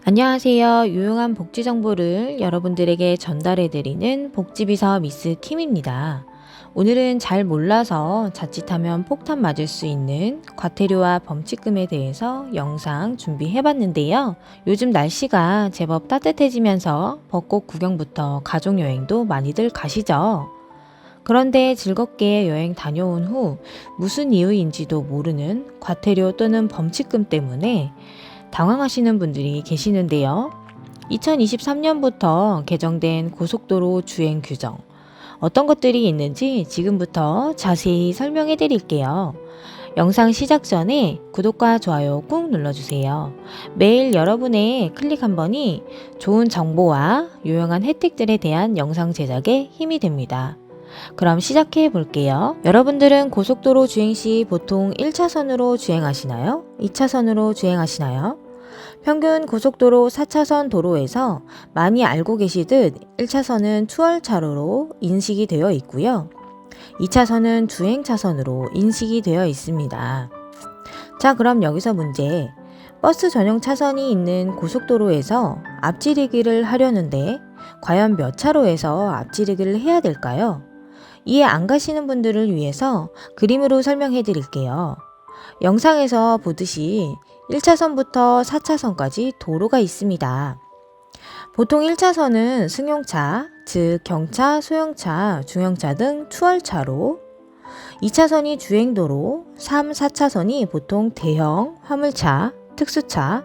안녕하세요. 유용한 복지 정보를 여러분들에게 전달해드리는 복지비서 미스 킴입니다. 오늘은 잘 몰라서 자칫하면 폭탄 맞을 수 있는 과태료와 범칙금에 대해서 영상 준비해봤는데요. 요즘 날씨가 제법 따뜻해지면서 벚꽃 구경부터 가족여행도 많이들 가시죠. 그런데 즐겁게 여행 다녀온 후 무슨 이유인지도 모르는 과태료 또는 범칙금 때문에 당황하시는 분들이 계시는데요. 2023년부터 개정된 고속도로 주행 규정, 어떤 것들이 있는지 지금부터 자세히 설명해 드릴게요. 영상 시작 전에 구독과 좋아요 꾹 눌러주세요. 매일 여러분의 클릭 한 번이 좋은 정보와 유용한 혜택들에 대한 영상 제작에 힘이 됩니다. 그럼 시작해 볼게요. 여러분들은 고속도로 주행 시 보통 1차선으로 주행하시나요? 2차선으로 주행하시나요? 평균 고속도로 4차선 도로에서 많이 알고 계시듯 1차선은 추월차로로 인식이 되어 있고요. 2차선은 주행차선으로 인식이 되어 있습니다. 자, 그럼 여기서 문제. 버스 전용 차선이 있는 고속도로에서 앞지르기를 하려는데 과연 몇 차로에서 앞지르기를 해야 될까요? 이해 안 가시는 분들을 위해서 그림으로 설명해 드릴게요. 영상에서 보듯이 1차선부터 4차선까지 도로가 있습니다. 보통 1차선은 승용차, 즉 경차, 소형차, 중형차 등 추월차로, 2차선이 주행도로, 3, 4차선이 보통 대형, 화물차, 특수차,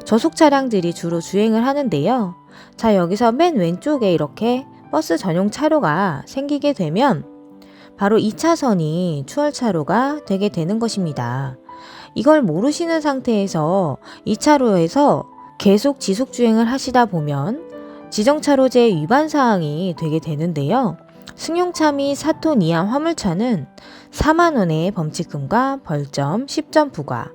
저속 차량들이 주로 주행을 하는데요. 자, 여기서 맨 왼쪽에 이렇게 버스 전용 차로가 생기게 되면 바로 2차선이 추월차로가 되게 되는 것입니다. 이걸 모르시는 상태에서 2차로에서 계속 지속 주행을 하시다 보면 지정차로제 위반 사항이 되게 되는데요. 승용차 및 4톤 이하 화물차는 4만원의 범칙금과 벌점 10점 부과,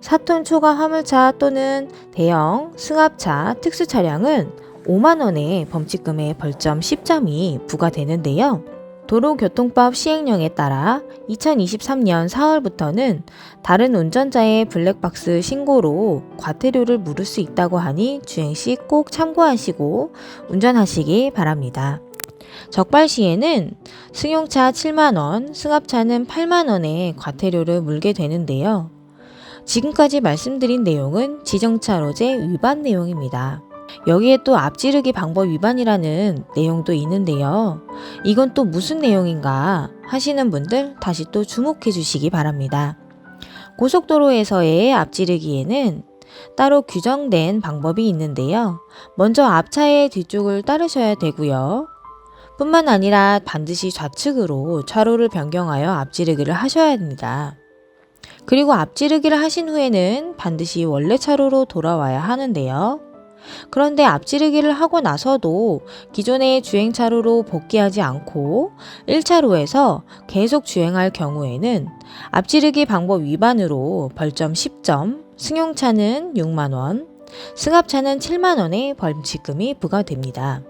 4톤 초과 화물차 또는 대형 승합차 특수 차량은 5만원의 범칙금의 벌점 10점이 부과되는데요. 도로교통법 시행령에 따라 2023년 4월부터는 다른 운전자의 블랙박스 신고로 과태료를 물을 수 있다고 하니 주행 시 꼭 참고하시고 운전하시기 바랍니다. 적발 시에는 승용차 7만원, 승합차는 8만원의 과태료를 물게 되는데요. 지금까지 말씀드린 내용은 지정차로제 위반 내용입니다. 여기에 또 앞지르기 방법 위반이라는 내용도 있는데요. 이건 또 무슨 내용인가 하시는 분들 다시 또 주목해 주시기 바랍니다. 고속도로에서의 앞지르기에는 따로 규정된 방법이 있는데요. 먼저 앞차의 뒤쪽을 따르셔야 되고요. 뿐만 아니라 반드시 좌측으로 차로를 변경하여 앞지르기를 하셔야 합니다. 그리고 앞지르기를 하신 후에는 반드시 원래 차로로 돌아와야 하는데요. 그런데 앞지르기를 하고 나서도 기존의 주행차로로 복귀하지 않고 1차로에서 계속 주행할 경우에는 앞지르기 방법 위반으로 벌점 10점, 승용차는 6만원, 승합차는 7만원의 벌칙금이 부과됩니다.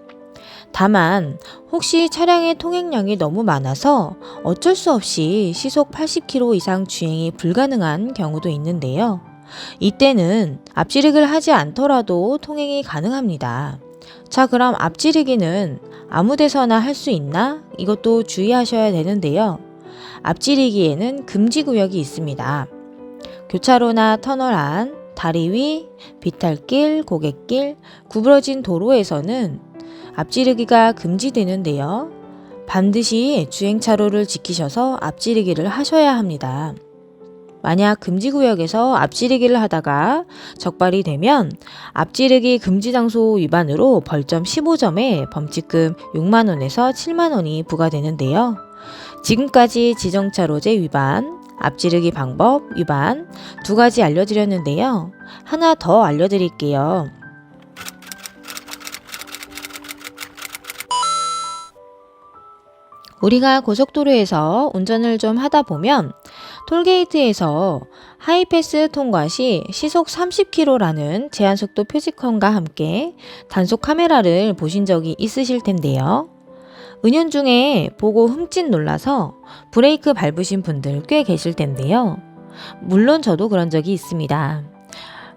다만 혹시 차량의 통행량이 너무 많아서 어쩔 수 없이 시속 80km 이상 주행이 불가능한 경우도 있는데요. 이때는 앞지르기를 하지 않더라도 통행이 가능합니다. 자, 그럼 앞지르기는 아무 데서나 할 수 있나? 이것도 주의하셔야 되는데요. 앞지르기에는 금지구역이 있습니다. 교차로나 터널 안, 다리 위, 비탈길, 고갯길, 구부러진 도로에서는 앞지르기가 금지되는데요. 반드시 주행차로를 지키셔서 앞지르기를 하셔야 합니다. 만약 금지구역에서 앞지르기를 하다가 적발이 되면 앞지르기 금지 장소 위반으로 벌점 15점에 범칙금 6만원에서 7만원이 부과되는데요. 지금까지 지정차로제 위반, 앞지르기 방법 위반 두 가지 알려드렸는데요. 하나 더 알려드릴게요. 우리가 고속도로에서 운전을 좀 하다 보면 톨게이트에서 하이패스 통과 시 시속 30km라는 제한속도 표지판과 함께 단속 카메라를 보신 적이 있으실 텐데요. 은연중에 보고 흠칫 놀라서 브레이크 밟으신 분들 꽤 계실 텐데요. 물론 저도 그런 적이 있습니다.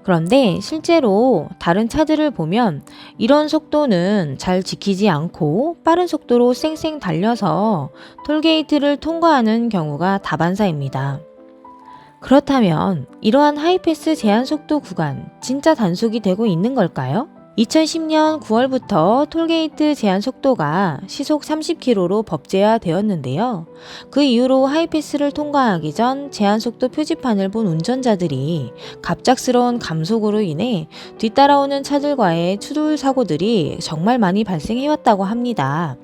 그런데 실제로 다른 차들을 보면 이런 속도는 잘 지키지 않고 빠른 속도로 쌩쌩 달려서 톨게이트를 통과하는 경우가 다반사입니다. 그렇다면 이러한 하이패스 제한 속도 구간 진짜 단속이 되고 있는 걸까요? 2010년 9월부터 톨게이트 제한 속도가 시속 30km로 법제화되었는데요. 그 이후로 하이패스를 통과하기 전 제한 속도 표지판을 본 운전자들이 갑작스러운 감속으로 인해 뒤따라오는 차들과의 추돌 사고들이 정말 많이 발생해왔다고 합니다.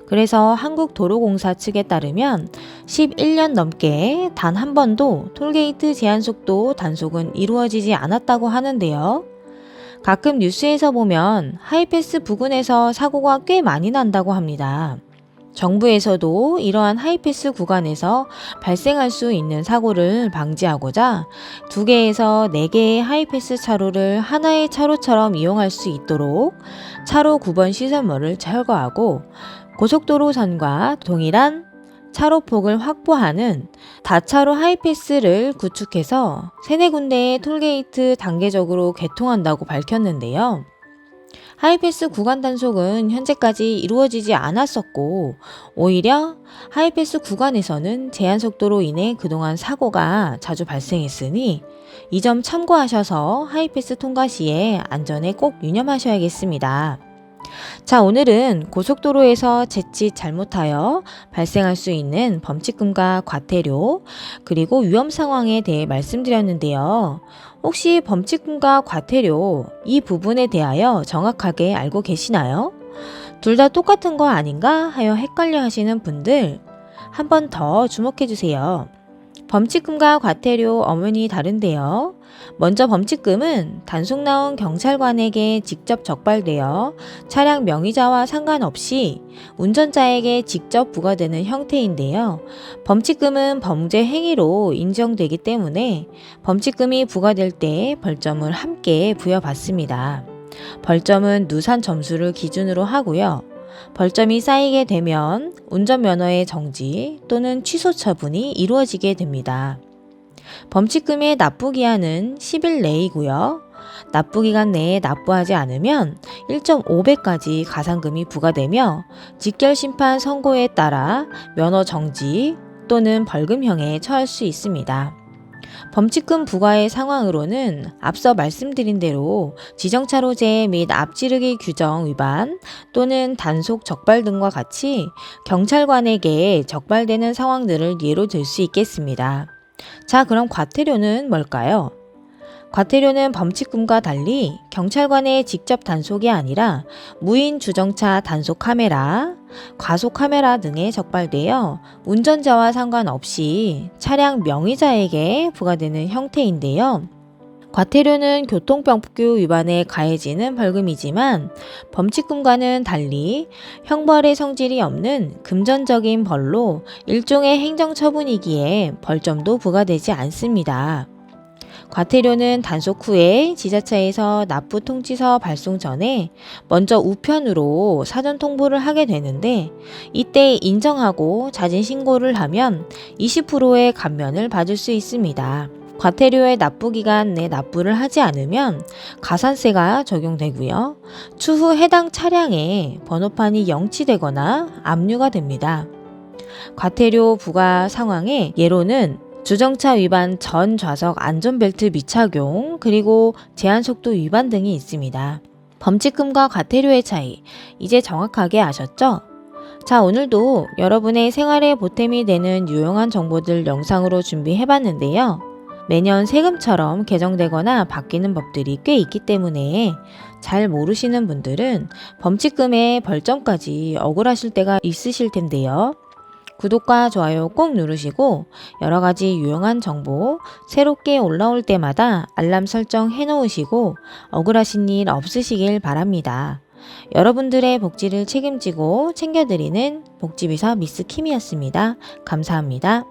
그래서 한국도로공사 측에 따르면 11년 넘게 단 한 번도 톨게이트 제한 속도 단속은 이루어지지 않았다고 하는데요. 가끔 뉴스에서 보면 하이패스 부근에서 사고가 꽤 많이 난다고 합니다. 정부에서도 이러한 하이패스 구간에서 발생할 수 있는 사고를 방지하고자 2개에서 4개의 하이패스 차로를 하나의 차로처럼 이용할 수 있도록 차로 구분 시설물을 철거하고 고속도로선과 동일한 차로폭을 확보하는 다차로 하이패스를 구축해서 3-4군데의 톨게이트 단계적으로 개통한다고 밝혔는데요. 하이패스 구간 단속은 현재까지 이루어지지 않았었고 오히려 하이패스 구간에서는 제한 속도로 인해 그동안 사고가 자주 발생했으니 이 점 참고하셔서 하이패스 통과 시에 안전에 꼭 유념하셔야겠습니다. 자, 오늘은 고속도로에서 자칫 잘못하여 발생할 수 있는 범칙금과 과태료 그리고 위험 상황에 대해 말씀드렸는데요. 혹시 범칙금과 과태료 이 부분에 대하여 정확하게 알고 계시나요? 둘 다 똑같은 거 아닌가 하여 헷갈려 하시는 분들 한 번 더 주목해 주세요. 범칙금과 과태료 엄연히 다른데요. 먼저 범칙금은 단속 나온 경찰관에게 직접 적발되어 차량 명의자와 상관없이 운전자에게 직접 부과되는 형태인데요. 범칙금은 범죄 행위로 인정되기 때문에 범칙금이 부과될 때 벌점을 함께 부여받습니다. 벌점은 누산 점수를 기준으로 하고요. 벌점이 쌓이게 되면 운전면허의 정지 또는 취소 처분이 이루어지게 됩니다. 범칙금의 납부기한은 10일 내이고요. 납부기간 내에 납부하지 않으면 1.5배까지 가산금이 부과되며 직결심판 선고에 따라 면허 정지 또는 벌금형에 처할 수 있습니다. 범칙금 부과의 상황으로는 앞서 말씀드린 대로 지정차로제 및 앞지르기 규정 위반 또는 단속 적발 등과 같이 경찰관에게 적발되는 상황들을 예로 들 수 있겠습니다. 자, 그럼 과태료는 뭘까요? 과태료는 범칙금과 달리 경찰관의 직접 단속이 아니라 무인 주정차 단속 카메라, 과속 카메라 등에 적발되어 운전자와 상관없이 차량 명의자에게 부과되는 형태인데요. 과태료는 교통법규 위반에 가해지는 벌금이지만 범칙금과는 달리 형벌의 성질이 없는 금전적인 벌로 일종의 행정처분이기에 벌점도 부과되지 않습니다. 과태료는 단속 후에 지자체에서 납부 통지서 발송 전에 먼저 우편으로 사전 통보를 하게 되는데 이때 인정하고 자진 신고를 하면 20%의 감면을 받을 수 있습니다. 과태료의 납부기간 내 납부를 하지 않으면 가산세가 적용되고요. 추후 해당 차량에 번호판이 영치되거나 압류가 됩니다. 과태료 부과 상황의 예로는 주정차 위반 전 좌석 안전벨트 미착용 그리고 제한속도 위반 등이 있습니다. 범칙금과 과태료의 차이 이제 정확하게 아셨죠? 자, 오늘도 여러분의 생활에 보탬이 되는 유용한 정보들 영상으로 준비해봤는데요. 매년 세금처럼 개정되거나 바뀌는 법들이 꽤 있기 때문에 잘 모르시는 분들은 범칙금의 벌점까지 억울하실 때가 있으실 텐데요. 구독과 좋아요 꼭 누르시고 여러가지 유용한 정보 새롭게 올라올 때마다 알람 설정 해놓으시고 억울하신 일 없으시길 바랍니다. 여러분들의 복지를 책임지고 챙겨드리는 복지비서 미스 킴이었습니다. 감사합니다.